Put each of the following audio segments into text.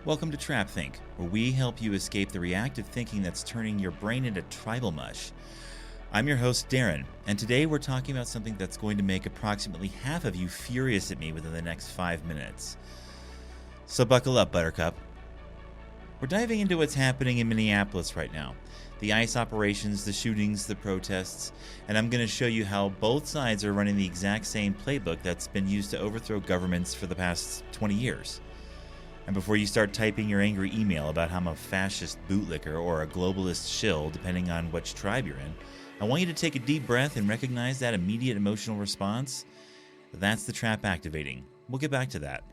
Welcome to Trap Think, where we help you escape the reactive thinking that's turning your brain into tribal mush. I'm your host, Darren, and today we're talking about something that's going to make approximately half of you furious at me within the next 5 minutes. So buckle up, Buttercup. We're diving into what's happening in Minneapolis right now. The ICE operations, the shootings, the protests, and I'm going to show you how both sides are running the exact same playbook that's been used to overthrow governments for the past 20 years. And before you start typing your angry email about how I'm a fascist bootlicker or a globalist shill, depending on which tribe you're in, I want you to take a deep breath and recognize that immediate emotional response. That's the trap activating. We'll get back to that.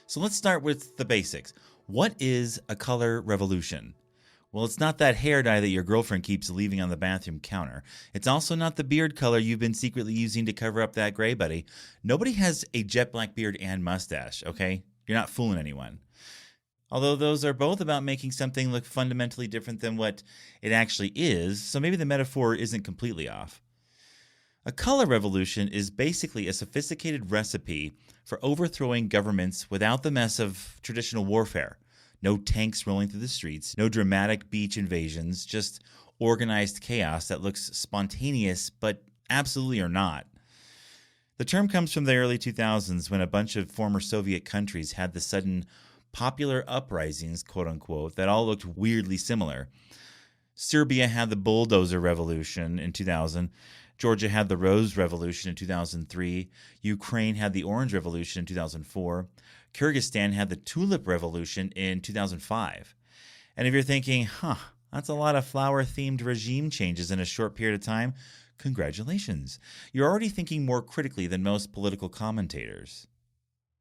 So let's start with the basics. What is a color revolution? Well, it's not that hair dye that your girlfriend keeps leaving on the bathroom counter. It's also not the beard color you've been secretly using to cover up that gray, buddy. Nobody has a jet black beard and mustache, okay? You're not fooling anyone. Although those are both about making something look fundamentally different than what it actually is, so maybe the metaphor isn't completely off. A color revolution is basically a sophisticated recipe for overthrowing governments without the mess of traditional warfare. No tanks rolling through the streets, no dramatic beach invasions, just organized chaos that looks spontaneous but absolutely are not. The term comes from the early 2000s when a bunch of former Soviet countries had the sudden popular uprisings, quote unquote, that all looked weirdly similar. Serbia had the bulldozer revolution in 2000. Georgia had the Rose Revolution in 2003. Ukraine had the Orange Revolution in 2004. Kyrgyzstan had the Tulip Revolution in 2005. And if you're thinking, that's a lot of flower-themed regime changes in a short period of time, congratulations. You're already thinking more critically than most political commentators.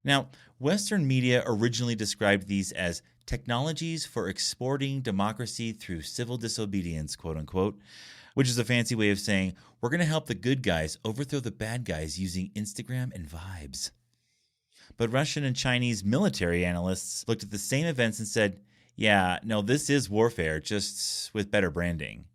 Now, Western media originally described these as technologies for exporting democracy through civil disobedience, quote unquote, which is a fancy way of saying we're going to help the good guys overthrow the bad guys using Instagram and vibes. But Russian and Chinese military analysts looked at the same events and said, yeah, no, this is warfare, just with better branding.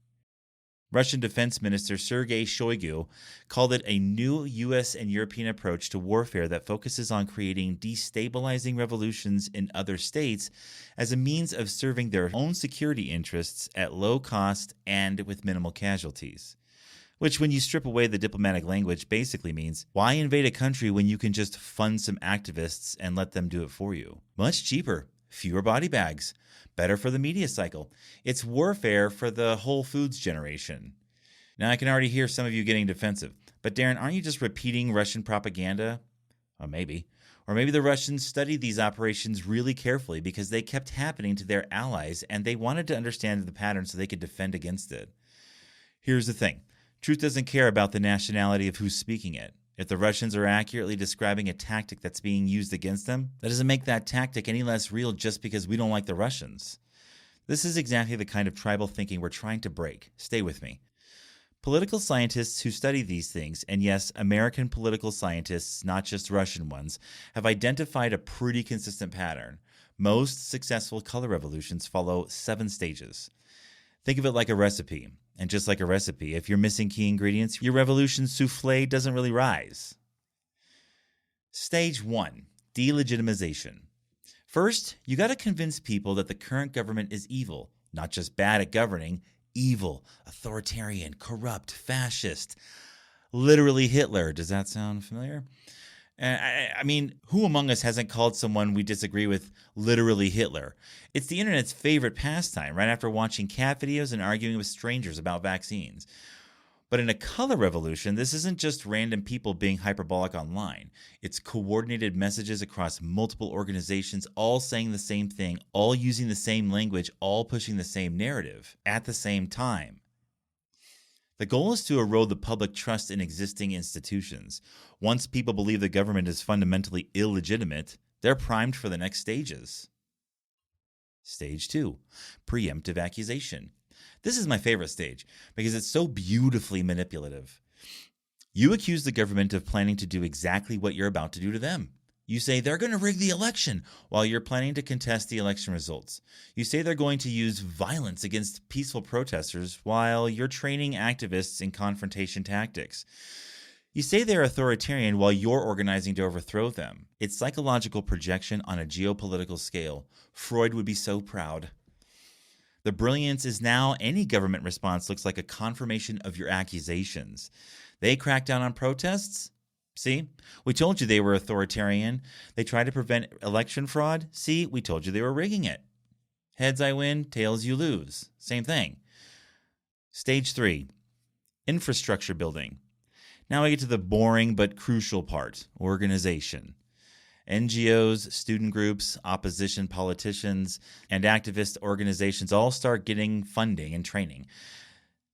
Russian Defense Minister Sergei Shoigu called it a new U.S. and European approach to warfare that focuses on creating destabilizing revolutions in other states as a means of serving their own security interests at low cost and with minimal casualties. Which, when you strip away the diplomatic language, basically means, why invade a country when you can just fund some activists and let them do it for you? Much cheaper, fewer body bags. Better for the media cycle. It's warfare for the Whole Foods generation. Now, I can already hear some of you getting defensive. But Darren, aren't you just repeating Russian propaganda? Well, maybe. Or maybe the Russians studied these operations really carefully because they kept happening to their allies and they wanted to understand the pattern so they could defend against it. Here's the thing. Truth doesn't care about the nationality of who's speaking it. If the Russians are accurately describing a tactic that's being used against them, that doesn't make that tactic any less real just because we don't like the Russians. This is exactly the kind of tribal thinking we're trying to break. Stay with me. Political scientists who study these things, and yes, American political scientists, not just Russian ones, have identified a pretty consistent pattern. Most successful color revolutions follow 7 stages. Think of it like a recipe. And just like a recipe, if you're missing key ingredients, your revolution souffle doesn't really rise. Stage 1, delegitimization. First, you got to convince people that the current government is evil, not just bad at governing, evil, authoritarian, corrupt, fascist. Literally Hitler. Does that sound familiar? I mean, who among us hasn't called someone we disagree with literally Hitler? It's the internet's favorite pastime, right after watching cat videos and arguing with strangers about vaccines. But in a color revolution, this isn't just random people being hyperbolic online. It's coordinated messages across multiple organizations, all saying the same thing, all using the same language, all pushing the same narrative at the same time. The goal is to erode the public trust in existing institutions. Once people believe the government is fundamentally illegitimate, they're primed for the next stages. Stage 2, preemptive accusation. This is my favorite stage because it's so beautifully manipulative. You accuse the government of planning to do exactly what you're about to do to them. You say they're going to rig the election while you're planning to contest the election results. You say they're going to use violence against peaceful protesters while you're training activists in confrontation tactics. You say they're authoritarian while you're organizing to overthrow them. It's psychological projection on a geopolitical scale. Freud would be so proud. The brilliance is now any government response looks like a confirmation of your accusations. They crack down on protests? See, we told you they were authoritarian. They tried to prevent election fraud? See, we told you they were rigging it. Heads I win, tails you lose. Same thing. Stage 3, infrastructure building. Now we get to the boring but crucial part, organization. NGOs, student groups, opposition politicians, and activist organizations all start getting funding and training.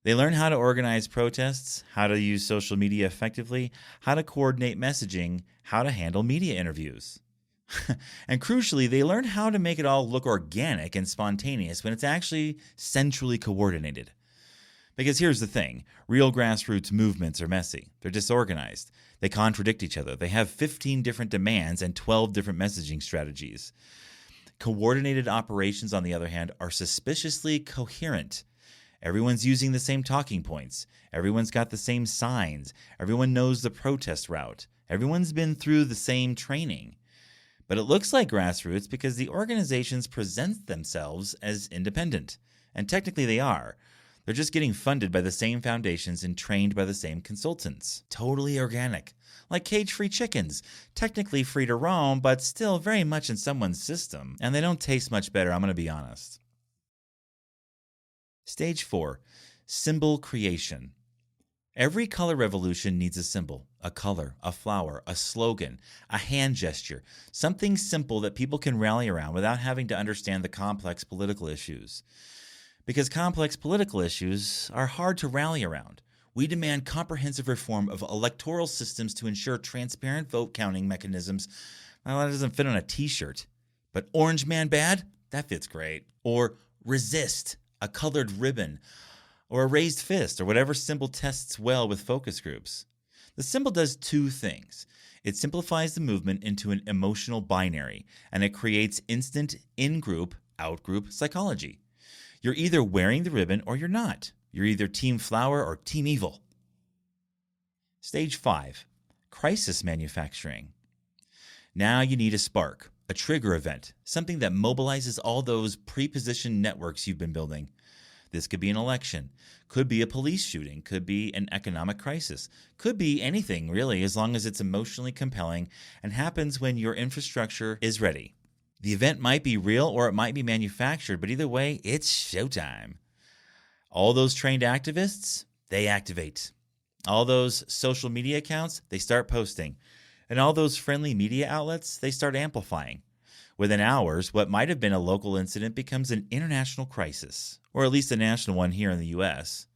They learn how to organize protests, how to use social media effectively, how to coordinate messaging, how to handle media interviews. And crucially, they learn how to make it all look organic and spontaneous when it's actually centrally coordinated. Because here's the thing, real grassroots movements are messy. They're disorganized. They contradict each other. They have 15 different demands and 12 different messaging strategies. Coordinated operations, on the other hand, are suspiciously coherent. Everyone's using the same talking points. Everyone's got the same signs. Everyone knows the protest route. Everyone's been through the same training. But it looks like grassroots because the organizations present themselves as independent. And technically they are. They're just getting funded by the same foundations and trained by the same consultants. Totally organic. Like cage-free chickens. Technically free to roam, but still very much in someone's system. And they don't taste much better, I'm going to be honest. Stage 4, symbol creation. Every color revolution needs a symbol, a color, a flower, a slogan, a hand gesture, something simple that people can rally around without having to understand the complex political issues. Because complex political issues are hard to rally around. We demand comprehensive reform of electoral systems to ensure transparent vote counting mechanisms. Well, that doesn't fit on a t-shirt. But orange man bad? That fits great. Or resist, a colored ribbon, or a raised fist, or whatever symbol tests well with focus groups. The symbol does two things. It simplifies the movement into an emotional binary, and it creates instant in-group, out-group psychology. You're either wearing the ribbon or you're not. You're either Team Flower or Team Evil. Stage 5, crisis manufacturing. Now you need a spark, a trigger event, something that mobilizes all those pre-positioned networks you've been building. This could be an election, could be a police shooting, could be an economic crisis, could be anything really, as long as it's emotionally compelling and happens when your infrastructure is ready. The event might be real or it might be manufactured, but either way, it's showtime. All those trained activists, they activate. All those social media accounts, they start posting. And all those friendly media outlets, they start amplifying. Within hours, what might have been a local incident becomes an international crisis, or at least a national one here in the U.S.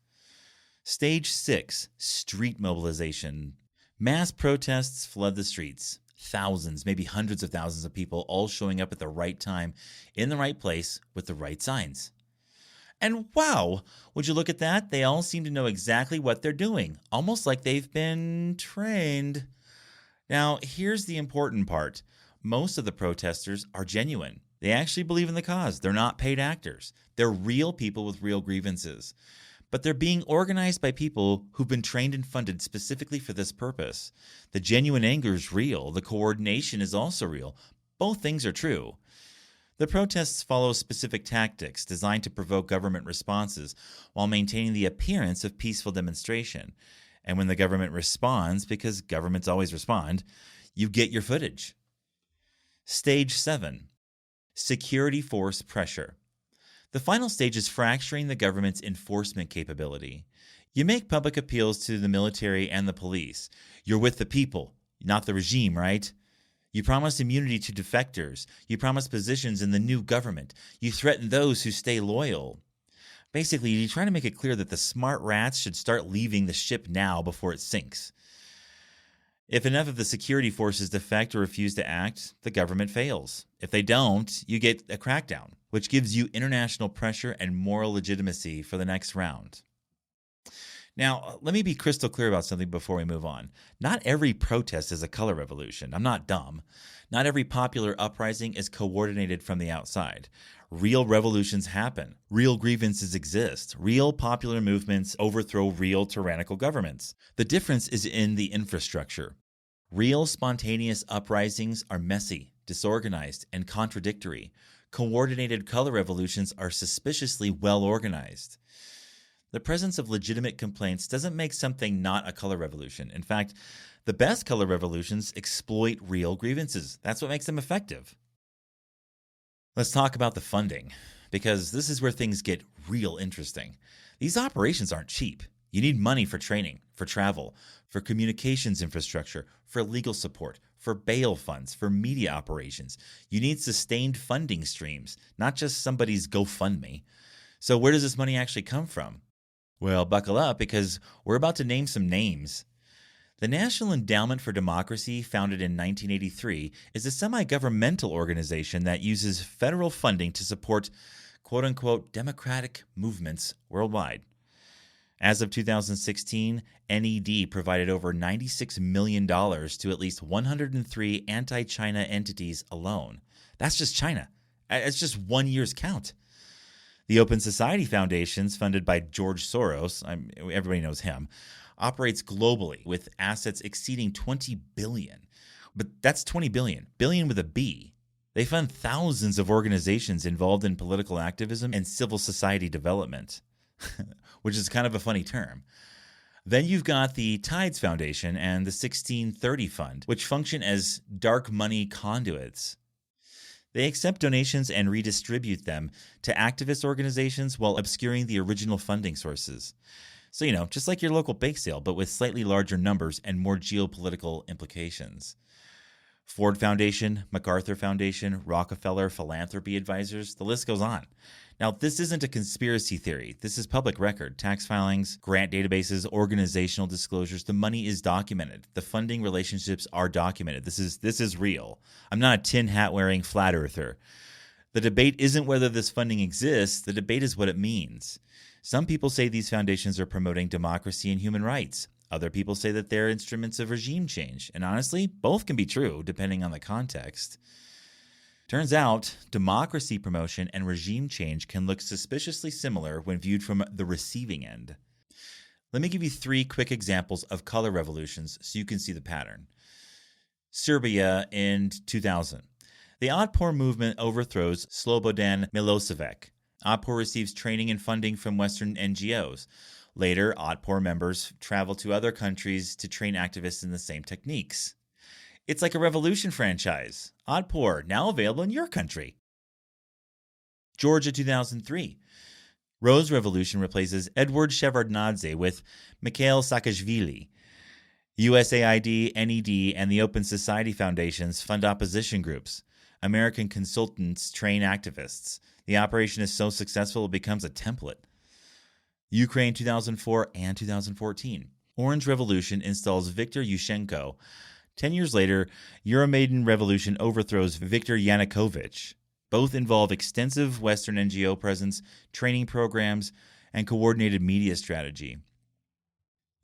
Stage 6, street mobilization. Mass protests flood the streets. Thousands, maybe hundreds of thousands of people all showing up at the right time, in the right place, with the right signs. And wow, would you look at that? They all seem to know exactly what they're doing, almost like they've been trained. Now, here's the important part. Most of the protesters are genuine. They actually believe in the cause. They're not paid actors. They're real people with real grievances. But they're being organized by people who've been trained and funded specifically for this purpose. The genuine anger is real. The coordination is also real. Both things are true. The protests follow specific tactics designed to provoke government responses while maintaining the appearance of peaceful demonstration. And when the government responds, because governments always respond, you get your footage. Stage 7, security force pressure. The final stage is fracturing the government's enforcement capability. You make public appeals to the military and the police. You're with the people, not the regime, right? You promise immunity to defectors. You promise positions in the new government. You threaten those who stay loyal. Basically, you try to make it clear that the smart rats should start leaving the ship now before it sinks. If enough of the security forces defect or refuse to act, the government fails. If they don't, you get a crackdown, which gives you international pressure and moral legitimacy for the next round. Now, let me be crystal clear about something before we move on. Not every protest is a color revolution. I'm not dumb. Not every popular uprising is coordinated from the outside. Real revolutions happen. Real grievances exist. Real popular movements overthrow real tyrannical governments. The difference is in the infrastructure. Real spontaneous uprisings are messy, disorganized, and contradictory. Coordinated color revolutions are suspiciously well organized. The presence of legitimate complaints doesn't make something not a color revolution. In fact, the best color revolutions exploit real grievances. That's what makes them effective. Let's talk about the funding, because this is where things get real interesting. These operations aren't cheap. You need money for training, for travel, for communications infrastructure, for legal support, for bail funds, for media operations. You need sustained funding streams, not just somebody's GoFundMe. So where does this money actually come from? Well, buckle up, because we're about to name some names. The National Endowment for Democracy, founded in 1983, is a semi-governmental organization that uses federal funding to support quote-unquote democratic movements worldwide. As of 2016, NED provided over $96 million to at least 103 anti-China entities alone. That's just China. It's just 1 year's count. The Open Society Foundations, funded by George Soros, everybody knows him, operates globally with assets exceeding $20 billion. But that's $20 billion, billion with a B. They fund thousands of organizations involved in political activism and civil society development, which is kind of a funny term. Then you've got the Tides Foundation and the 1630 Fund, which function as dark money conduits. They accept donations and redistribute them to activist organizations while obscuring the original funding sources. So, just like your local bake sale, but with slightly larger numbers and more geopolitical implications. Ford Foundation, MacArthur Foundation, Rockefeller Philanthropy Advisors, the list goes on. Now, this isn't a conspiracy theory. This is public record. Tax filings, grant databases, organizational disclosures. The money is documented. The funding relationships are documented. This is real. I'm not a tin hat wearing flat earther. The debate isn't whether this funding exists. The debate is what it means. Some people say these foundations are promoting democracy and human rights. Other people say that they're instruments of regime change. And honestly, both can be true depending on the context. Turns out, democracy promotion and regime change can look suspiciously similar when viewed from the receiving end. Let me give you 3 quick examples of color revolutions so you can see the pattern. Serbia in 2000. The Otpor movement overthrows Slobodan Milosevic. Otpor receives training and funding from Western NGOs. Later, Otpor members travel to other countries to train activists in the same techniques. It's like a Revolution franchise. Otpor, now available in your country. Georgia 2003. Rose Revolution replaces Edward Shevardnadze with Mikhail Saakashvili. USAID, NED, and the Open Society Foundations fund opposition groups. American consultants train activists. The operation is so successful it becomes a template. Ukraine 2004 and 2014. Orange Revolution installs Viktor Yushchenko. 10 years later, Euromaidan Revolution overthrows Viktor Yanukovych. Both involve extensive Western NGO presence, training programs, and coordinated media strategy.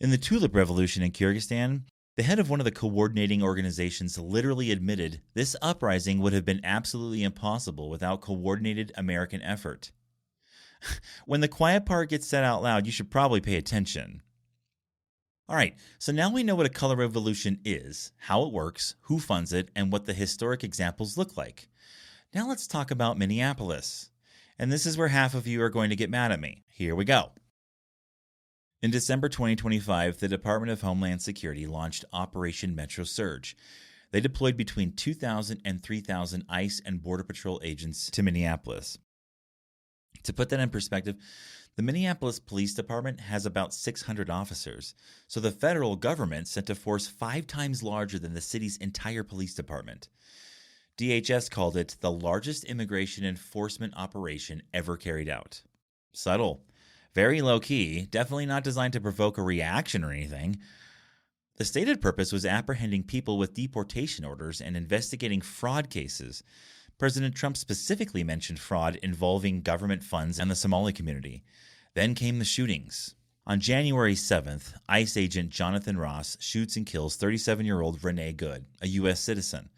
In the Tulip Revolution in Kyrgyzstan, the head of one of the coordinating organizations literally admitted this uprising would have been absolutely impossible without coordinated American effort. When the quiet part gets said out loud, you should probably pay attention. All right, so now we know what a color revolution is, how it works, who funds it, and what the historic examples look like. Now let's talk about Minneapolis. And this is where half of you are going to get mad at me. Here we go. In December 2025, the Department of Homeland Security launched Operation Metro Surge. They deployed between 2,000 and 3,000 ICE and Border Patrol agents to Minneapolis. To put that in perspective, the Minneapolis Police Department has about 600 officers, so the federal government sent a force 5 times larger than the city's entire police department. DHS called it the largest immigration enforcement operation ever carried out. Subtle. Very low-key, definitely not designed to provoke a reaction or anything. The stated purpose was apprehending people with deportation orders and investigating fraud cases. President Trump specifically mentioned fraud involving government funds and the Somali community. Then came the shootings. On January 7th, ICE agent Jonathan Ross shoots and kills 37-year-old Renee Good, a U.S. citizen.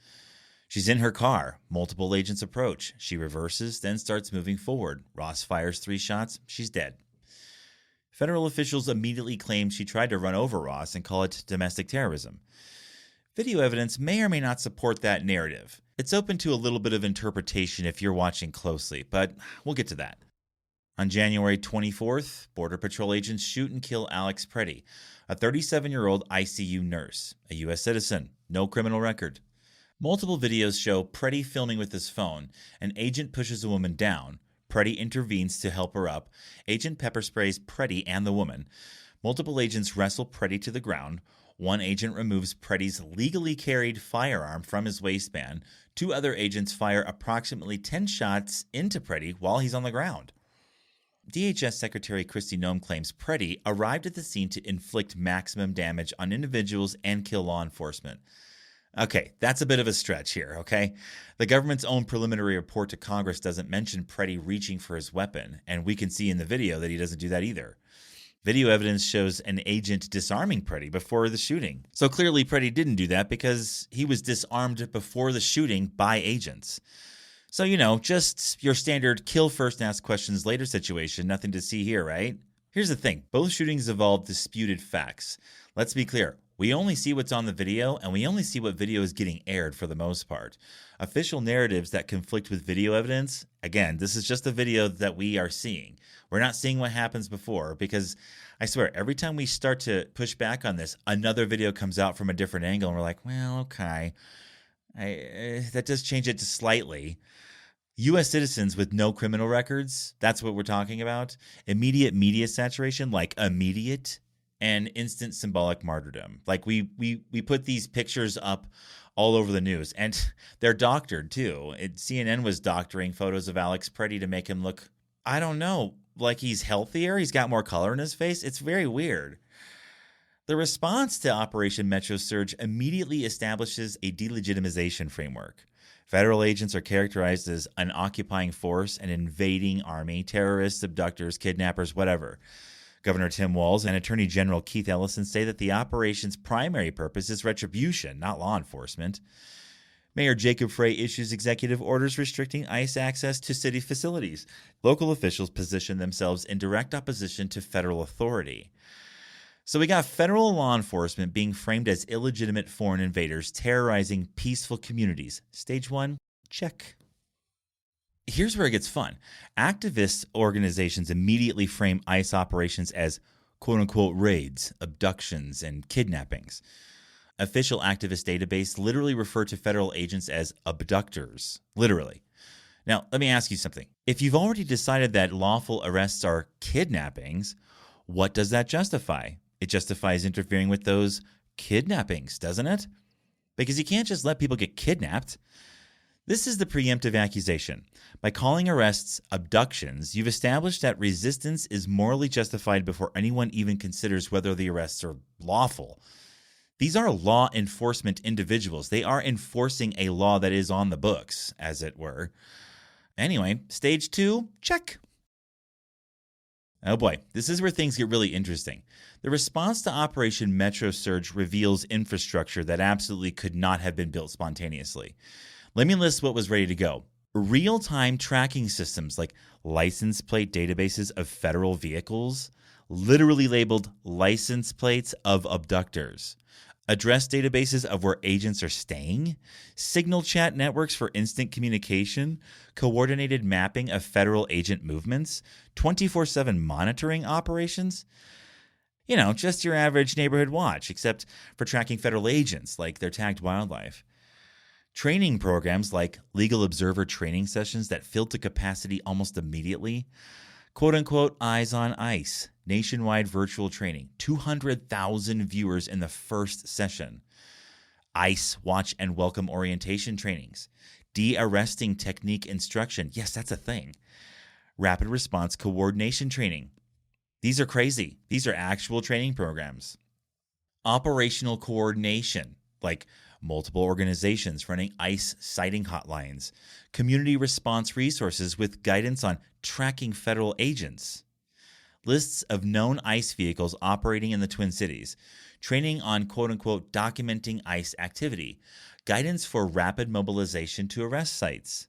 She's in her car. Multiple agents approach. She reverses, then starts moving forward. Ross fires 3 shots. She's dead. Federal officials immediately claim she tried to run over Ross and call it domestic terrorism. Video evidence may or may not support that narrative. It's open to a little bit of interpretation if you're watching closely, but we'll get to that. On January 24th, Border Patrol agents shoot and kill Alex Preddy, a 37-year-old ICU nurse, a U.S. citizen, no criminal record. Multiple videos show Preddy filming with his phone. An agent pushes a woman down. Preddy intervenes to help her up. Agent pepper sprays Preddy and the woman. Multiple agents wrestle Preddy to the ground. One agent removes Preddy's legally carried firearm from his waistband. 2 other agents fire approximately 10 shots into Preddy while he's on the ground. DHS Secretary Kristi Noem claims Preddy arrived at the scene to inflict maximum damage on individuals and kill law enforcement. Okay, that's a bit of a stretch here, okay? The government's own preliminary report to Congress doesn't mention Preddy reaching for his weapon, and we can see in the video that he doesn't do that either. Video evidence shows an agent disarming Preddy before the shooting. So clearly Preddy didn't do that because he was disarmed before the shooting by agents. So, just your standard kill first and ask questions later situation, nothing to see here, right? Here's the thing, both shootings involve disputed facts. Let's be clear. We only see what's on the video, and we only see what video is getting aired for the most part. Official narratives that conflict with video evidence, again, this is just a video that we are seeing. We're not seeing what happens before because I swear, every time we start to push back on this, another video comes out from a different angle, and we're like, well, okay, that does change it just slightly. U.S. citizens with no criminal records, that's what we're talking about. Immediate media saturation, like immediate, and instant symbolic martyrdom. Like we put these pictures up all over the news, and they're doctored too. CNN was doctoring photos of Alex Preddy to make him look, I don't know, like he's healthier. He's got more color in his face. It's very weird. The response to Operation Metro Surge immediately establishes a delegitimization framework. Federal agents are characterized as an occupying force, an invading army, terrorists, abductors, kidnappers, whatever. Governor Tim Walz and Attorney General Keith Ellison say that the operation's primary purpose is retribution, not law enforcement. Mayor Jacob Frey issues executive orders restricting ICE access to city facilities. Local officials position themselves in direct opposition to federal authority. So we got federal law enforcement being framed as illegitimate foreign invaders terrorizing peaceful communities. Stage 1, check. Here's where it gets fun. Activist organizations immediately frame ICE operations as quote-unquote raids, abductions, and kidnappings. Official activist database literally refer to federal agents as abductors, literally. Now, let me ask you something. If you've already decided that lawful arrests are kidnappings, what does that justify? It justifies interfering with those kidnappings, doesn't it? Because you can't just let people get kidnapped. This is the preemptive accusation. By calling arrests abductions, you've established that resistance is morally justified before anyone even considers whether the arrests are lawful. These are law enforcement individuals. They are enforcing a law that is on the books, as it were. Anyway, stage 2, check. Oh boy, this is where things get really interesting. The response to Operation Metro Surge reveals infrastructure that absolutely could not have been built spontaneously. Let me list what was ready to go. Real-time tracking systems like license plate databases of federal vehicles, literally labeled license plates of abductors. Address databases of where agents are staying, signal chat networks for instant communication, coordinated mapping of federal agent movements, 24/7 monitoring operations. Just your average neighborhood watch, except for tracking federal agents like their tagged wildlife. Training programs like legal observer training sessions that filled to capacity almost immediately. Quote-unquote eyes on ICE, nationwide virtual training, 200,000 viewers in the first session. ICE watch and welcome orientation trainings. De-arresting technique instruction. Yes, that's a thing. Rapid response coordination training. These are crazy. These are actual training programs. Operational coordination, like multiple organizations running ICE sighting hotlines, community response resources with guidance on tracking federal agents. lists of known ICE vehicles operating in the Twin Cities, training on quote-unquote documenting ICE activity, guidance for rapid mobilization to arrest sites.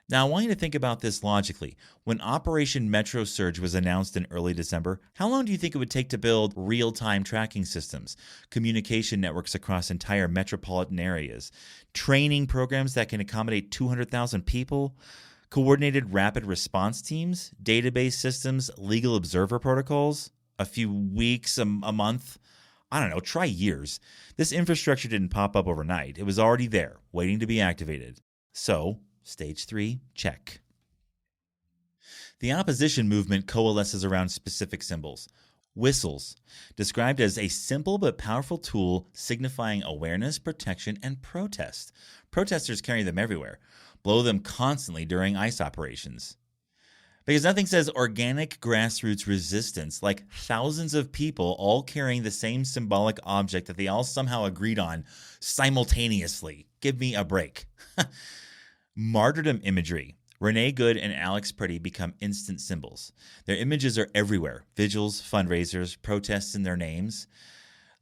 Now, I want you to think about this logically. When Operation Metro Surge was announced in early December, how long do you think it would take to build real-time tracking systems, communication networks across entire metropolitan areas, training programs that can accommodate 200,000 people, coordinated rapid response teams, database systems, legal observer protocols? A few weeks, a month? I don't know, try years. This infrastructure didn't pop up overnight. It was already there, waiting to be activated. So, Stage 3, check. The opposition movement coalesces around specific symbols. Whistles, described as a simple but powerful tool signifying awareness, protection, and protest. Protesters carry them everywhere, blow them constantly during ICE operations. Because nothing says organic grassroots resistance like thousands of people all carrying the same symbolic object that they all somehow agreed on simultaneously. Give me a break. Martyrdom imagery. Renee Good and Alex Pretty become instant symbols. Their images are everywhere. Vigils, fundraisers, protests in their names.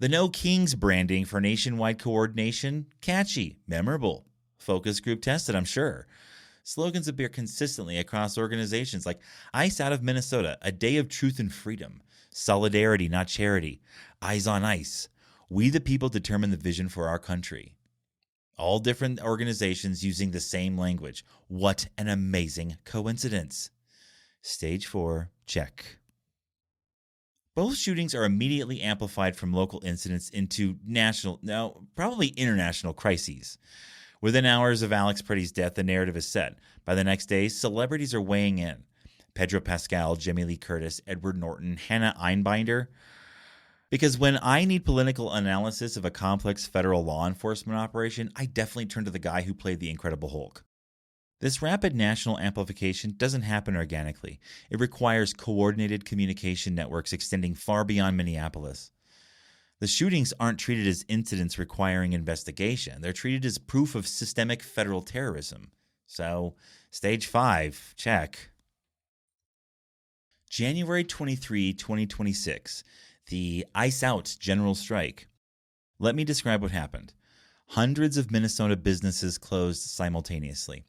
The No Kings branding for nationwide coordination. Catchy, memorable. Focus group tested, I'm sure. Slogans appear consistently across organizations like ICE out of Minnesota, a day of truth and freedom. Solidarity, not charity. Eyes on ICE. We the people determine the vision for our country. All different organizations using the same language. What an amazing coincidence. Stage 4, check. Both shootings are immediately amplified from local incidents into national, now probably international crises. Within hours of Alex Pretty's death, the narrative is set. By the next day, celebrities are weighing in. Pedro Pascal, Jamie Lee Curtis, Edward Norton, Hannah Einbinder. Because when I need political analysis of a complex federal law enforcement operation, I definitely turn to the guy who played the Incredible Hulk. This rapid national amplification doesn't happen organically. It requires coordinated communication networks extending far beyond Minneapolis. The shootings aren't treated as incidents requiring investigation. They're treated as proof of systemic federal terrorism. So, Stage 5, check. January 23, 2026. The Ice Out general strike. Let me describe what happened. Hundreds of Minnesota businesses closed simultaneously.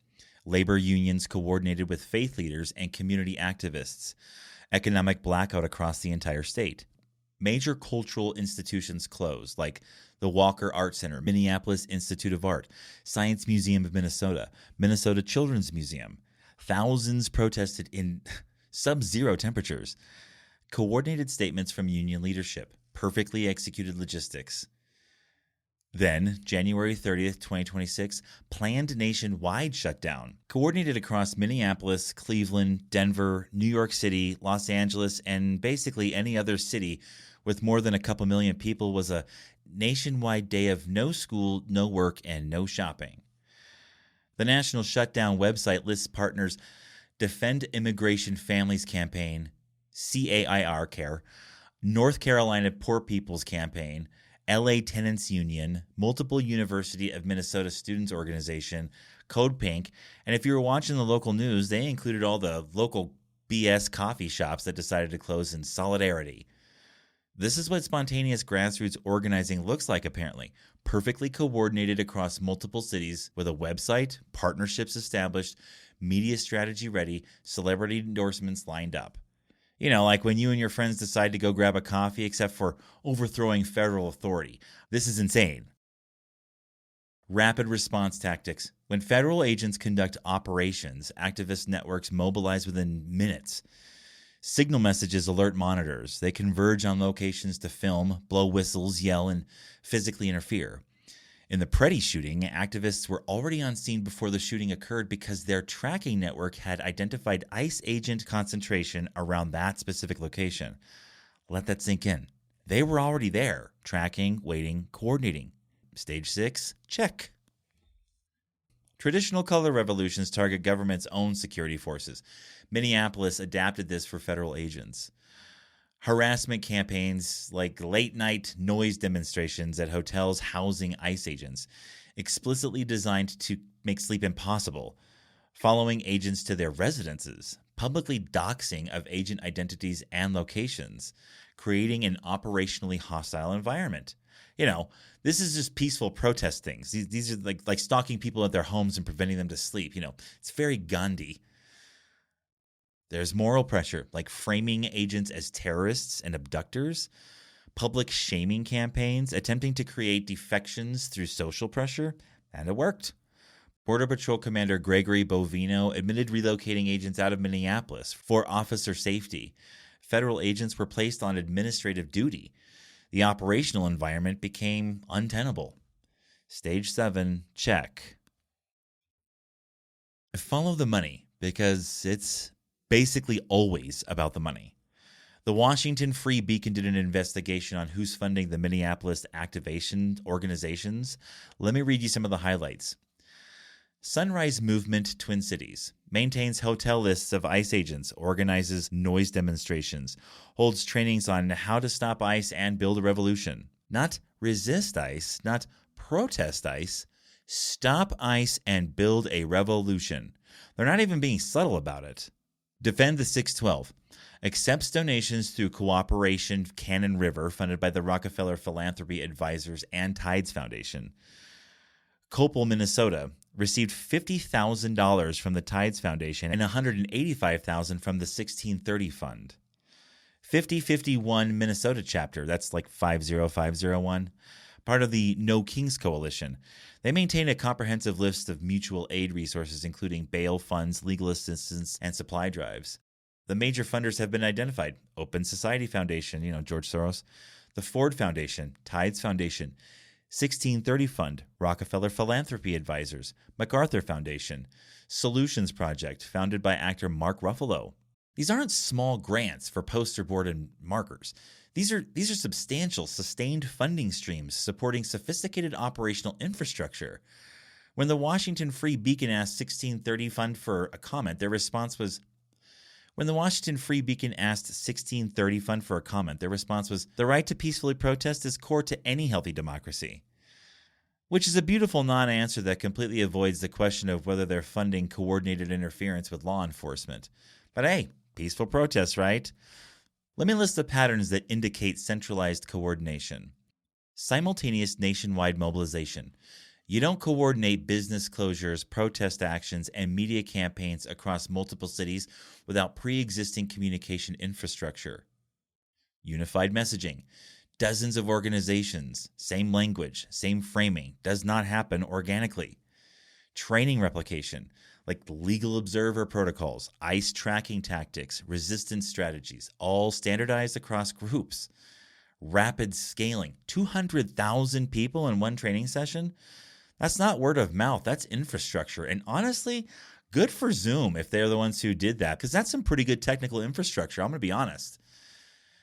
Labor unions coordinated with faith leaders and community activists. Economic blackout across the entire state. Major cultural institutions closed, like the Walker Art Center, Minneapolis Institute of Art, Science Museum of Minnesota, Minnesota Children's Museum. Thousands protested in sub-zero temperatures. Coordinated statements from union leadership, perfectly executed logistics. Then, January 30th, 2026, planned nationwide shutdown, coordinated across Minneapolis, Cleveland, Denver, New York City, Los Angeles, and basically any other city with more than a couple million people, was a nationwide day of no school, no work, and no shopping. The national shutdown website lists partners Defend Immigration Families Campaign, CAIR Care, North Carolina Poor People's Campaign, LA Tenants Union, multiple University of Minnesota Students Organization, Code Pink, and if you were watching the local news, they included all the local BS coffee shops that decided to close in solidarity. This is what spontaneous grassroots organizing looks like, apparently. Perfectly coordinated across multiple cities with a website, partnerships established, media strategy ready, celebrity endorsements lined up. You know, like when you and your friends decide to go grab a coffee, except for overthrowing federal authority. This is insane. Rapid response tactics. When federal agents conduct operations, activist networks mobilize within minutes. Signal messages alert monitors. They converge on locations to film, blow whistles, yell, and physically interfere. In the Pretty shooting, activists were already on scene before the shooting occurred because their tracking network had identified ICE agent concentration around that specific location. Let that sink in. They were already there, tracking, waiting, coordinating. Stage 6, check. Traditional color revolutions target government's own security forces. Minneapolis adapted this for federal agents. Harassment campaigns like late-night noise demonstrations at hotels housing ICE agents, explicitly designed to make sleep impossible, following agents to their residences, publicly doxing of agent identities and locations, creating an operationally hostile environment. This is just peaceful protest things. These are like stalking people at their homes and preventing them to sleep. It's very Gandhi. There's moral pressure, like framing agents as terrorists and abductors, public shaming campaigns, attempting to create defections through social pressure, and it worked. Border Patrol Commander Gregory Bovino admitted relocating agents out of Minneapolis for officer safety. Federal agents were placed on administrative duty. The operational environment became untenable. Stage 7, check. Follow the money, because it's basically always about the money. The Washington Free Beacon did an investigation on who's funding the Minneapolis activation organizations. Let me read you some of the highlights. Sunrise Movement Twin Cities maintains hotel lists of ICE agents, organizes noise demonstrations, holds trainings on how to stop ICE and build a revolution. Not resist ICE, not protest ICE. Stop ICE and build a revolution. They're not even being subtle about it. Defend the 612. Accepts donations through Cooperation Cannon River, funded by the Rockefeller Philanthropy Advisors and Tides Foundation. Copel, Minnesota, received $50,000 from the Tides Foundation and $185,000 from the 1630 Fund. 5051 Minnesota chapter, that's like 50501, part of the No Kings Coalition. They maintain a comprehensive list of mutual aid resources, including bail funds, legal assistance, and supply drives. The major funders have been identified: Open Society Foundation, George Soros, the Ford Foundation, Tides Foundation, 1630 Fund, Rockefeller Philanthropy Advisors, MacArthur Foundation, Solutions Project, founded by actor Mark Ruffalo. These aren't small grants for poster board and markers. These are substantial, sustained funding streams supporting sophisticated operational infrastructure. When the Washington Free Beacon asked 1630 Fund for a comment, their response was, the right to peacefully protest is core to any healthy democracy. Which is a beautiful non-answer that completely avoids the question of whether they're funding coordinated interference with law enforcement. But hey, peaceful protests, right? Let me list the patterns that indicate centralized coordination. Simultaneous nationwide mobilization. You don't coordinate business closures, protest actions, and media campaigns across multiple cities without pre-existing communication infrastructure. Unified messaging. Dozens of organizations, same language, same framing, does not happen organically. Training replication, like legal observer protocols, ICE tracking tactics, resistance strategies, all standardized across groups. Rapid scaling, 200,000 people in one training session? That's not word of mouth, that's infrastructure. And honestly, good for Zoom if they're the ones who did that, because that's some pretty good technical infrastructure, I'm going to be honest.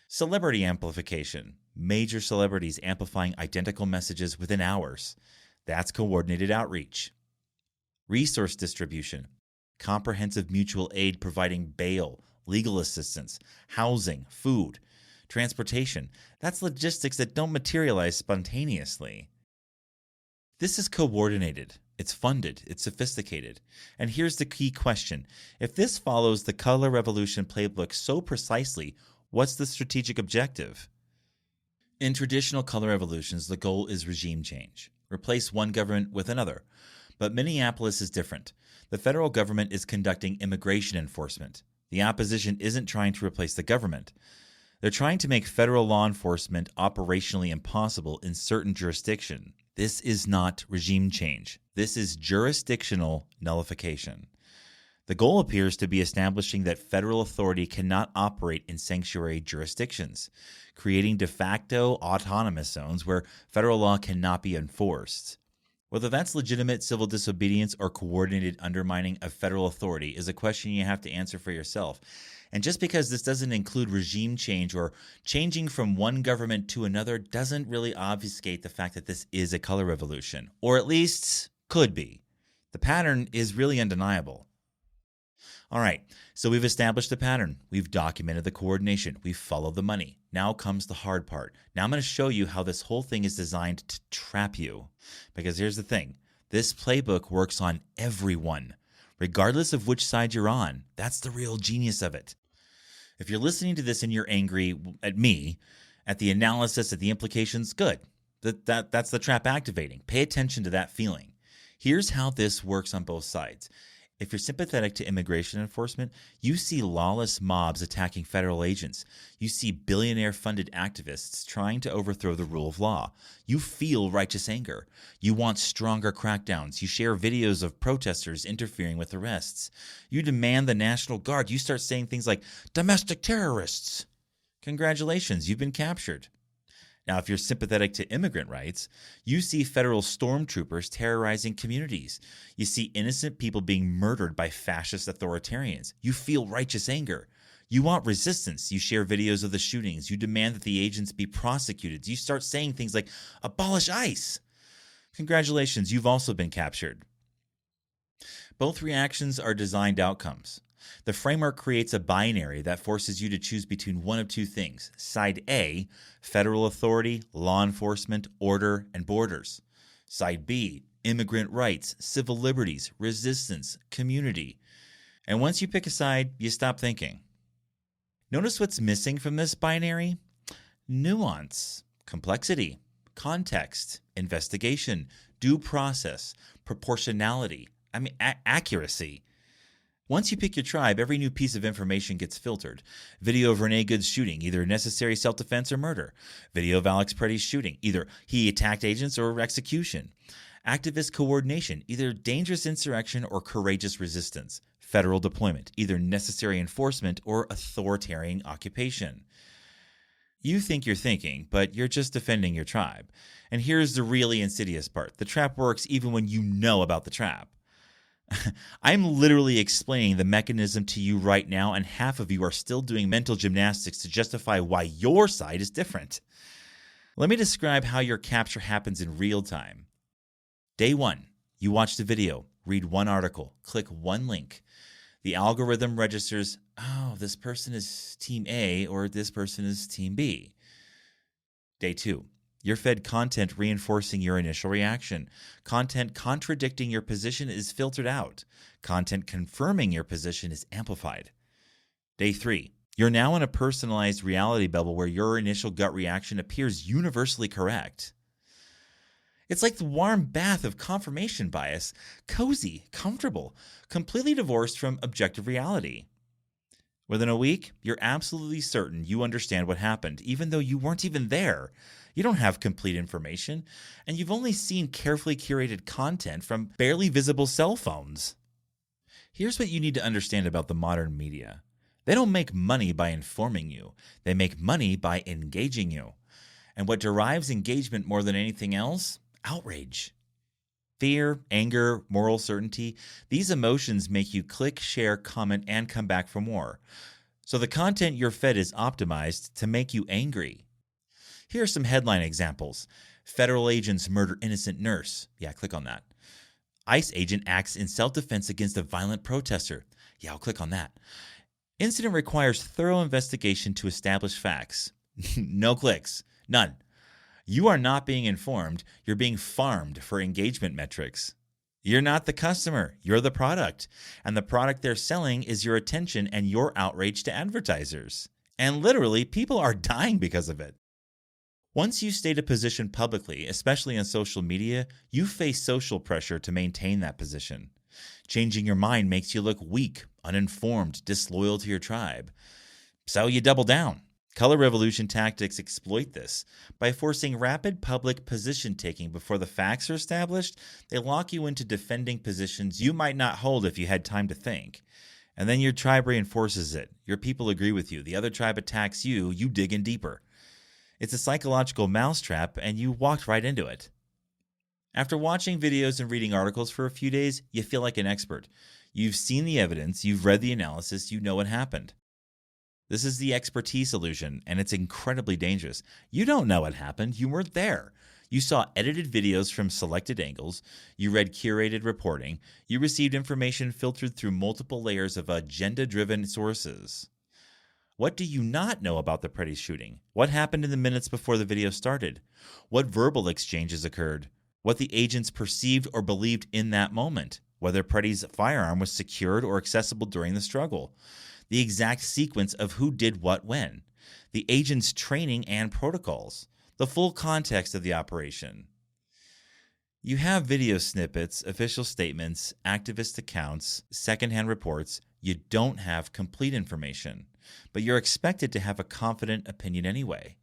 Celebrity amplification. Major celebrities amplifying identical messages within hours. That's coordinated outreach. Resource distribution. Comprehensive mutual aid providing bail, legal assistance, housing, food, transportation. That's logistics that don't materialize spontaneously. This is coordinated. It's funded. It's sophisticated. And here's the key question. If this follows the Color Revolution playbook so precisely, what's the strategic objective? In traditional color revolutions, the goal is regime change. Replace one government with another. But Minneapolis is different. The federal government is conducting immigration enforcement. The opposition isn't trying to replace the government. They're trying to make federal law enforcement operationally impossible in certain jurisdictions. This is not regime change. This is jurisdictional nullification. The goal appears to be establishing that federal authority cannot operate in sanctuary jurisdictions, creating de facto autonomous zones where federal law cannot be enforced. Whether that's legitimate civil disobedience or coordinated undermining of federal authority is a question you have to answer for yourself. And just because this doesn't include regime change or changing from one government to another doesn't really obfuscate the fact that this is a color revolution, or at least could be. The pattern is really undeniable. All right, so we've established the pattern. We've documented the coordination. We've followed the money. Now comes the hard part. Now I'm going to show you how this whole thing is designed to trap you. Because here's the thing. This playbook works on everyone, regardless of which side you're on. That's the real genius of it. If you're listening to this and you're angry at me, at the analysis, at the implications, good. That's the trap activating. Pay attention to that feeling. Here's how this works on both sides. If you're sympathetic to immigration enforcement, you see lawless mobs attacking federal agents. You see billionaire-funded activists trying to overthrow the rule of law. You feel righteous anger. You want stronger crackdowns. You share videos of protesters interfering with arrests. You demand the National Guard. You start saying things like, domestic terrorists. Congratulations, you've been captured. Now, if you're sympathetic to immigrant rights, you see federal stormtroopers terrorizing communities. You see innocent people being murdered by fascist authoritarians. You feel righteous anger. You want resistance. You share videos of the shootings. You demand that the agents be prosecuted. You start saying things like, abolish ICE. Congratulations, you've also been captured. Both reactions are designed outcomes. The framework creates a binary that forces you to choose between one of two things. Side A, federal authority, law enforcement, order, and borders. Side B, immigrant rights, civil liberties, resistance, community. And once you pick a side, you stop thinking. Notice what's missing from this binary? Nuance, complexity, context, investigation, due process, proportionality, accuracy. Once you pick your tribe, every new piece of information gets filtered. Video of Renee Good's shooting, either necessary self-defense or murder. Video of Alex Preddy's shooting, either he attacked agents or execution. Activist coordination, either dangerous insurrection or courageous resistance. Federal deployment, either necessary enforcement or authoritarian occupation. You think you're thinking, but you're just defending your tribe. And here's the really insidious part. The trap works even when you know about the trap. I'm literally explaining the mechanism to you right now, and half of you are still doing mental gymnastics to justify why your side is different. Let me describe how your capture happens in real time. Day 1, you watch the video, read one article, click one link. The algorithm registers, oh, this person is Team A or this person is Team B. Day 2. You're fed content reinforcing your initial reaction. Content contradicting your position is filtered out. Content confirming your position is amplified. Day 3. You're now in a personalized reality bubble where your initial gut reaction appears universally correct. It's like the warm bath of confirmation bias, cozy, comfortable, completely divorced from objective reality. Within a week, you're absolutely certain you understand what happened, even though you weren't even there. You don't have complete information, and you've only seen carefully curated content from barely visible cell phones. Here's what you need to understand about the modern media. They don't make money by informing you. They make money by engaging you. And what derives engagement more than anything else? Outrage. Fear, anger, moral certainty, these emotions make you click, share, comment, and come back for more. So the content you're fed is optimized to make you angry. Here are some headline examples. Federal agents murder innocent nurse. Yeah, click on that. ICE agent acts in self-defense against a violent protester. Yeah, I'll click on that. Incident requires thorough investigation to establish facts. No clicks. None. You are not being informed. You're being farmed for engagement metrics. You're not the customer. You're the product. And the product they're selling is your attention and your outrage to advertisers. And literally, people are dying because of it. Once you state a position publicly, especially on social media, you face social pressure to maintain that position. Changing your mind makes you look weak, uninformed, disloyal to your tribe. So you double down. Color revolution tactics exploit this. By forcing rapid public position taking before the facts are established, they lock you into defending positions you might not hold if you had time to think. And then your tribe reinforces it. Your people agree with you. The other tribe attacks you. You dig in deeper. It's a psychological mousetrap, and you walked right into it. After watching videos and reading articles for a few days, you feel like an expert. You've seen the evidence, you've read the analysis, you know what happened. This is the expertise illusion, and it's incredibly dangerous. You don't know what happened. You weren't there. You saw edited videos from selected angles. You read curated reporting. You received information filtered through multiple layers of agenda-driven sources. What do you not know about the Preddy shooting? What happened in the minutes before the video started? What verbal exchanges occurred? What the agents perceived or believed in that moment? whether Preddy's firearm was secured or accessible during the struggle, the exact sequence of who did what when, the agent's training and protocols, the full context of the operation. You have video snippets, official statements, activist accounts, secondhand reports. You don't have complete information, but you're expected to have a confident opinion anyway.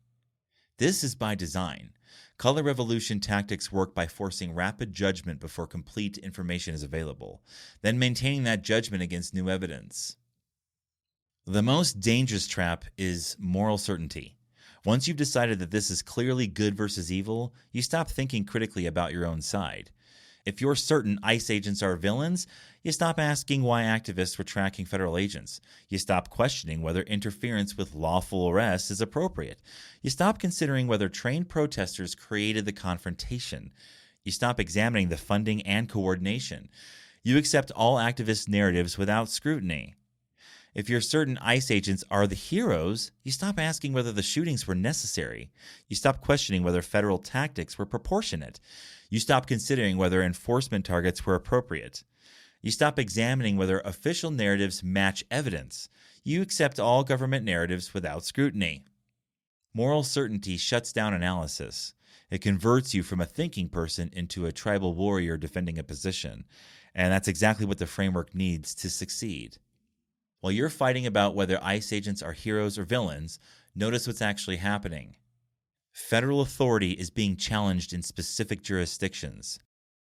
This is by design. Color revolution tactics work by forcing rapid judgment before complete information is available, then maintaining that judgment against new evidence. The most dangerous trap is moral certainty. Once you've decided that this is clearly good versus evil, you stop thinking critically about your own side. If you're certain ICE agents are villains, you stop asking why activists were tracking federal agents. You stop questioning whether interference with lawful arrests is appropriate. You stop considering whether trained protesters created the confrontation. You stop examining the funding and coordination. You accept all activist narratives without scrutiny. If you're certain ICE agents are the heroes, you stop asking whether the shootings were necessary. You stop questioning whether federal tactics were proportionate. You stop considering whether enforcement targets were appropriate. You stop examining whether official narratives match evidence. You accept all government narratives without scrutiny. Moral certainty shuts down analysis. It converts you from a thinking person into a tribal warrior defending a position. And that's exactly what the framework needs to succeed. While you're fighting about whether ICE agents are heroes or villains, notice what's actually happening. Federal authority is being challenged in specific jurisdictions.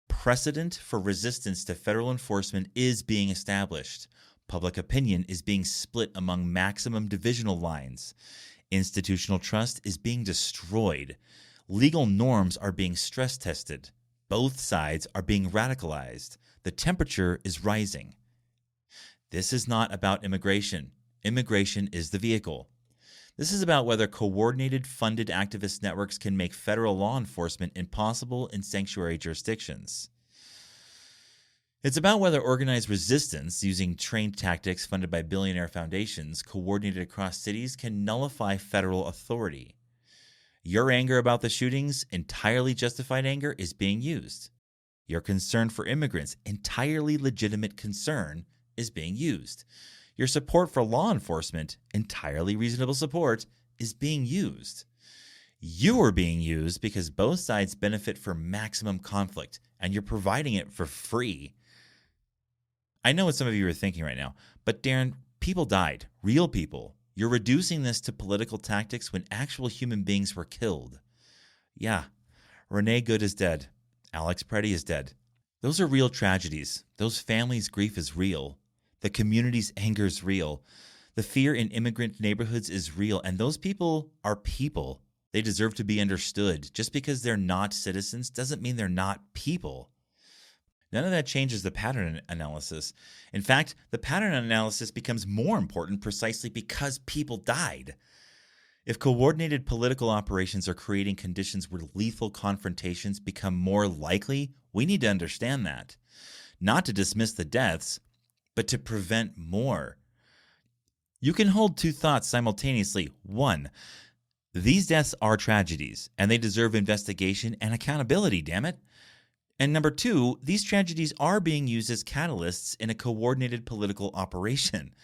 Precedent for resistance to federal enforcement is being established. Public opinion is being split among maximum divisional lines. Institutional trust is being destroyed. Legal norms are being stress tested. Both sides are being radicalized. The temperature is rising. This is not about immigration. Immigration is the vehicle. This is about whether coordinated, funded activist networks can make federal law enforcement impossible in sanctuary jurisdictions. It's about whether organized resistance, using trained tactics funded by billionaire foundations coordinated across cities, can nullify federal authority. Your anger about the shootings, entirely justified anger, is being used. Your concern for immigrants, entirely legitimate concern, is being used. Your support for law enforcement, entirely reasonable support, is being used. You are being used because both sides benefit from maximum conflict, and you're providing it for free. I know what some of you are thinking right now, but Darren, people died, real people. You're reducing this to political tactics when actual human beings were killed. Yeah, Renee Good is dead. Alex Preddy is dead. Those are real tragedies. Those families' grief is real. The community's anger is real. The fear in immigrant neighborhoods is real. And those people are people. They deserve to be understood. Just because they're not citizens doesn't mean they're not people. None of that changes the pattern analysis. In fact, the pattern analysis becomes more important precisely because people died. If coordinated political operations are creating conditions where lethal confrontations become more likely, we need to understand that. Not to dismiss the deaths, but to prevent more. You can hold two thoughts simultaneously. One, these deaths are tragedies, and they deserve investigation and accountability, damn it. And number two, these tragedies are being used as catalysts in a coordinated political operation.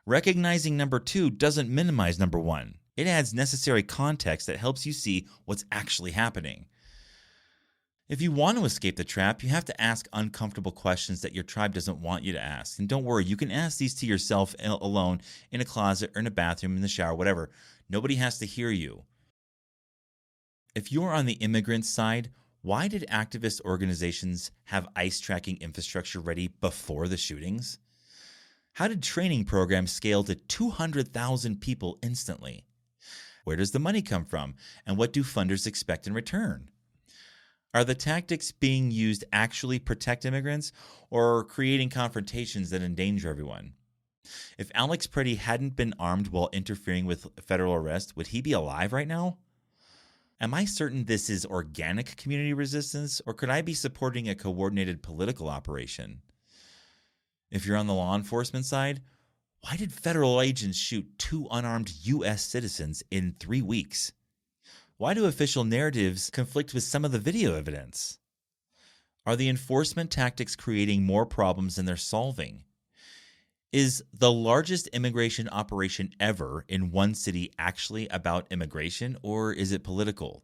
Recognizing number two doesn't minimize number one. It adds necessary context that helps you see what's actually happening. If you want to escape the trap, you have to ask uncomfortable questions that your tribe doesn't want you to ask. And don't worry, you can ask these to yourself alone in a closet or in a bathroom, in the shower, whatever. Nobody has to hear you. If you're on the immigrant side, why did activist organizations have ICE tracking infrastructure ready before the shootings? How did training programs scale to 200,000 people instantly? Where does the money come from? And what do funders expect in return? Are the tactics being used actually protect immigrants or creating confrontations that endanger everyone? If Alex Preddy hadn't been armed while interfering with federal arrest, would he be alive right now? Am I certain this is organic community resistance, or could I be supporting a coordinated political operation? If you're on the law enforcement side, why did federal agents shoot 2 unarmed U.S. citizens in 3 weeks? Why do official narratives conflict with some of the video evidence? Are the enforcement tactics creating more problems than they're solving? Is the largest immigration operation ever in one city actually about immigration, or is it political?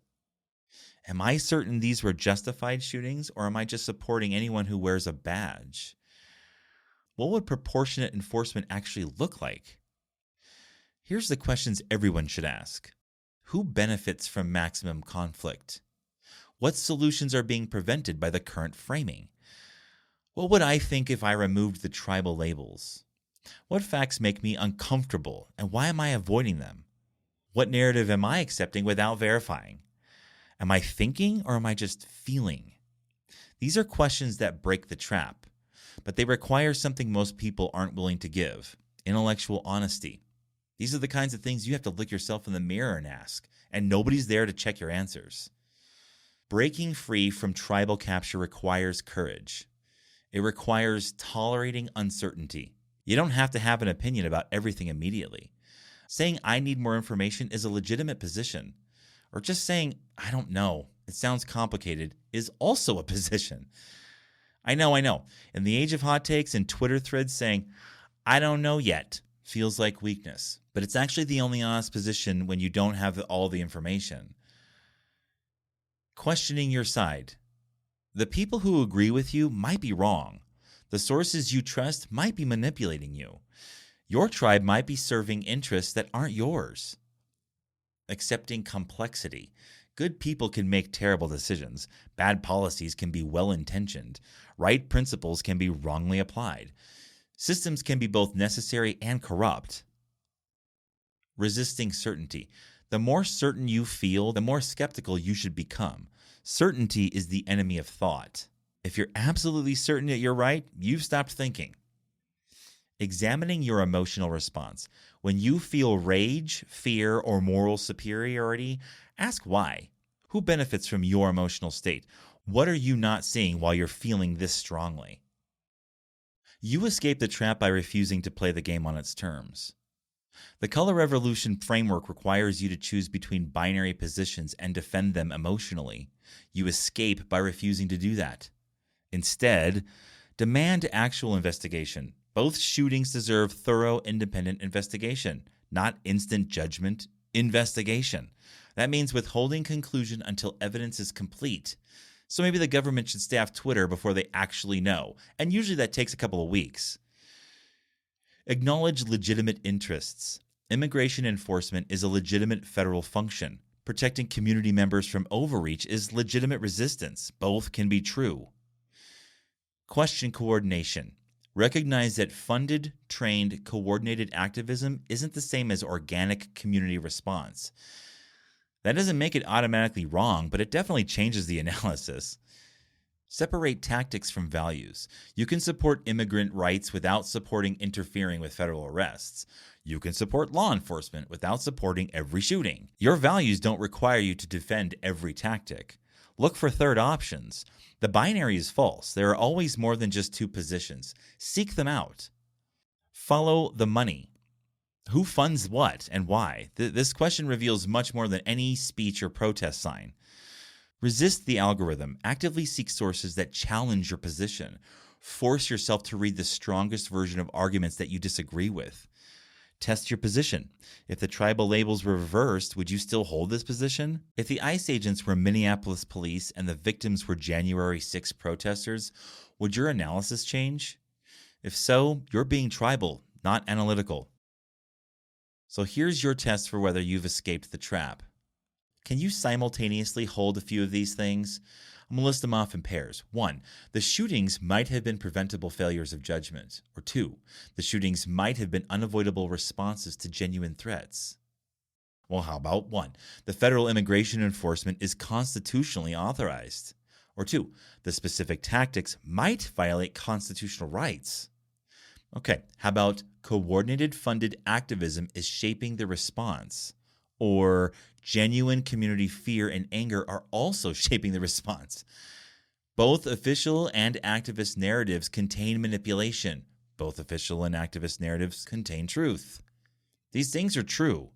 Am I certain these were justified shootings, or am I just supporting anyone who wears a badge? What would proportionate enforcement actually look like? Here's the questions everyone should ask. Who benefits from maximum conflict? What solutions are being prevented by the current framing? What would I think if I removed the tribal labels? What facts make me uncomfortable, and why am I avoiding them? What narrative am I accepting without verifying? Am I thinking, or am I just feeling? These are questions that break the trap, but they require something most people aren't willing to give: intellectual honesty. These are the kinds of things you have to look yourself in the mirror and ask, and nobody's there to check your answers. Breaking free from tribal capture requires courage. It requires tolerating uncertainty. You don't have to have an opinion about everything immediately. Saying I need more information is a legitimate position. Or just saying I don't know, it sounds complicated, is also a position. I know. In the age of hot takes and Twitter threads, saying I don't know yet feels like weakness. But it's actually the only honest position when you don't have all the information. Questioning your side. The people who agree with you might be wrong. The sources you trust might be manipulating you. Your tribe might be serving interests that aren't yours. Accepting complexity. Good people can make terrible decisions. Bad policies can be well-intentioned. Right principles can be wrongly applied. Systems can be both necessary and corrupt. Resisting certainty. The more certain you feel, the more skeptical you should become. Certainty is the enemy of thought. If you're absolutely certain that you're right, you've stopped thinking. Examining your emotional response. When you feel rage, fear, or moral superiority, ask why. Who benefits from your emotional state? What are you not seeing while you're feeling this strongly? You escape the trap by refusing to play the game on its terms. The color revolution framework requires you to choose between binary positions and defend them emotionally. You escape by refusing to do that. Instead, demand actual investigation. Both shootings deserve thorough, independent investigation, not instant judgment. Investigation. That means withholding conclusion until evidence is complete. So maybe the government should staff Twitter before they actually know, and usually that takes a couple of weeks. Acknowledge legitimate interests. Immigration enforcement is a legitimate federal function. Protecting community members from overreach is legitimate resistance. Both can be true. Question coordination. Recognize that funded, trained, coordinated activism isn't the same as organic community response. That doesn't make it automatically wrong, but it definitely changes the analysis. Separate tactics from values. You can support immigrant rights without supporting interfering with federal arrests. You can support law enforcement without supporting every shooting. Your values don't require you to defend every tactic. Look for third options. The binary is false. There are always more than just two positions. Seek them out. Follow the money. Who funds what and why? This question reveals much more than any speech or protest sign. Resist the algorithm. Actively seek sources that challenge your position. Force yourself to read the strongest version of arguments that you disagree with. Test your position. If the tribal labels were reversed, would you still hold this position? If the ICE agents were Minneapolis police and the victims were January 6 protesters, would your analysis change? If so, you're being tribal, not analytical. So here's your test for whether you've escaped the trap. Can you simultaneously hold a few of these things? I'm going to list them off in pairs. 1. The shootings might have been preventable failures of judgment. Or 2. The shootings might have been unavoidable responses to genuine threats. Well, how about 1. The federal immigration enforcement is constitutionally authorized. Or 2. The specific tactics might violate constitutional rights. Okay, how about coordinated funded activism is shaping the response? Or genuine community fear and anger are also shaping the response. Both official and activist narratives contain manipulation. Both official and activist narratives contain truth. These things are true.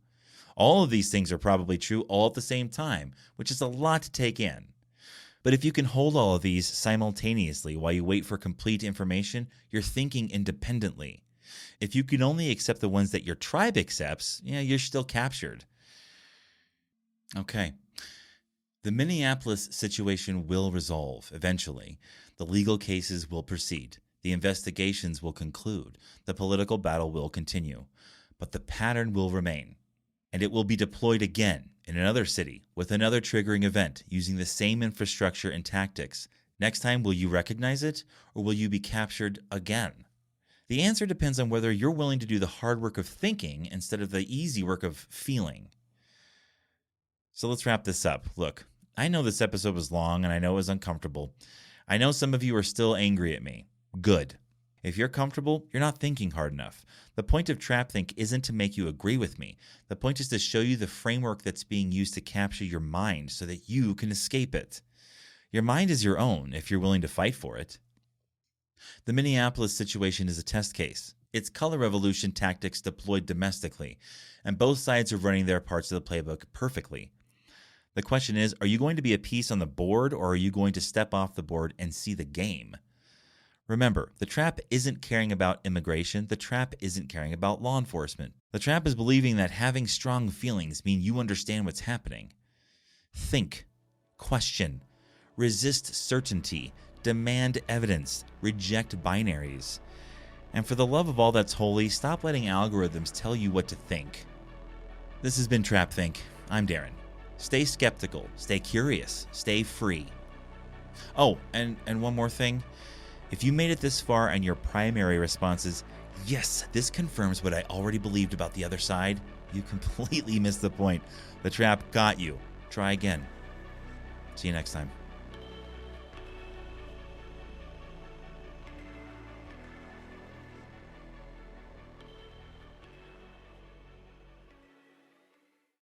All of these things are probably true all at the same time, which is a lot to take in. But if you can hold all of these simultaneously while you wait for complete information, you're thinking independently. If you can only accept the ones that your tribe accepts, you're still captured. Okay. The Minneapolis situation will resolve eventually. The legal cases will proceed. The investigations will conclude. The political battle will continue. But the pattern will remain. And it will be deployed again in another city with another triggering event using the same infrastructure and tactics. Next time, will you recognize it, or will you be captured again? The answer depends on whether you're willing to do the hard work of thinking instead of the easy work of feeling. So let's wrap this up. Look, I know this episode was long and I know it was uncomfortable. I know some of you are still angry at me. Good. If you're comfortable, you're not thinking hard enough. The point of TrapThink isn't to make you agree with me. The point is to show you the framework that's being used to capture your mind so that you can escape it. Your mind is your own if you're willing to fight for it. The Minneapolis situation is a test case. It's color revolution tactics deployed domestically, and both sides are running their parts of the playbook perfectly. The question is, are you going to be a piece on the board, or are you going to step off the board and see the game? Remember, the trap isn't caring about immigration. The trap isn't caring about law enforcement. The trap is believing that having strong feelings mean you understand what's happening. Think, question, resist certainty, demand evidence, reject binaries. And for the love of all that's holy, stop letting algorithms tell you what to think. This has been TrapThink. I'm Darren. Stay skeptical, stay curious, stay free. Oh, and one more thing. If you made it this far and your primary response is, yes, this confirms what I already believed about the other side, you completely missed the point. The trap got you. Try again. See you next time.